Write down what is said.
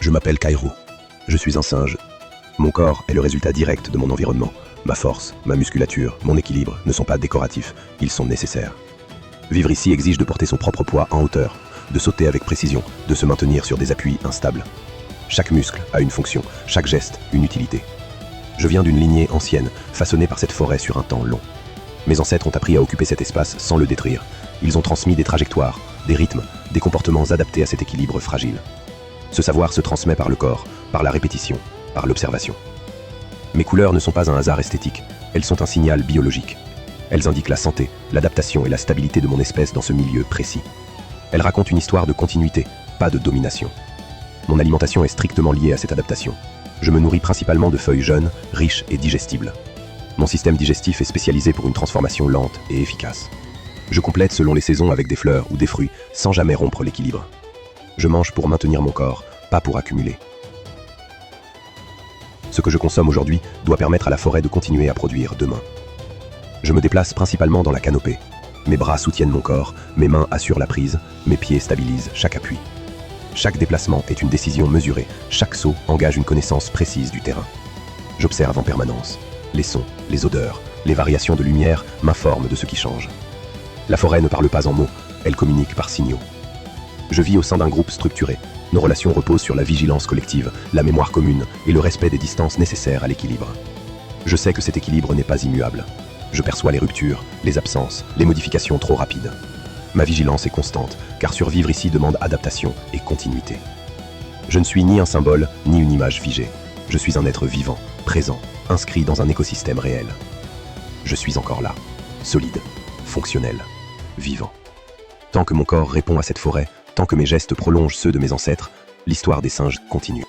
Je m'appelle Kairo. Je suis un singe. Mon corps est le résultat direct de mon environnement. Ma force, ma musculature, mon équilibre ne sont pas décoratifs, ils sont nécessaires. Vivre ici exige de porter son propre poids en hauteur, de sauter avec précision, de se maintenir sur des appuis instables. Chaque muscle a une fonction, chaque geste une utilité. Je viens d'une lignée ancienne, façonnée par cette forêt sur un temps long. Mes ancêtres ont appris à occuper cet espace sans le détruire. Ils ont transmis des trajectoires, des rythmes, des comportements adaptés à cet équilibre fragile. Ce savoir se transmet par le corps, par la répétition, par l'observation. Mes couleurs ne sont pas un hasard esthétique, elles sont un signal biologique. Elles indiquent la santé, l'adaptation et la stabilité de mon espèce dans ce milieu précis. Elles racontent une histoire de continuité, pas de domination. Mon alimentation est strictement liée à cette adaptation. Je me nourris principalement de feuilles jeunes, riches et digestibles. Mon système digestif est spécialisé pour une transformation lente et efficace. Je complète selon les saisons avec des fleurs ou des fruits, sans jamais rompre l'équilibre. Je mange pour maintenir mon corps, pas pour accumuler. Ce que je consomme aujourd'hui doit permettre à la forêt de continuer à produire demain. Je me déplace principalement dans la canopée. Mes bras soutiennent mon corps, mes mains assurent la prise, mes pieds stabilisent chaque appui. Chaque déplacement est une décision mesurée, chaque saut engage une connaissance précise du terrain. J'observe en permanence. Les sons, les odeurs, les variations de lumière m'informent de ce qui change. La forêt ne parle pas en mots, elle communique par signaux. Je vis au sein d'un groupe structuré. Nos relations reposent sur la vigilance collective, la mémoire commune et le respect des distances nécessaires à l'équilibre. Je sais que cet équilibre n'est pas immuable. Je perçois les ruptures, les absences, les modifications trop rapides. Ma vigilance est constante, car survivre ici demande adaptation et continuité. Je ne suis ni un symbole, ni une image figée. Je suis un être vivant, présent, inscrit dans un écosystème réel. Je suis encore là, solide, fonctionnel, vivant. Tant que mon corps répond à cette forêt, tant que mes gestes prolongent ceux de mes ancêtres, l'histoire des singes continue.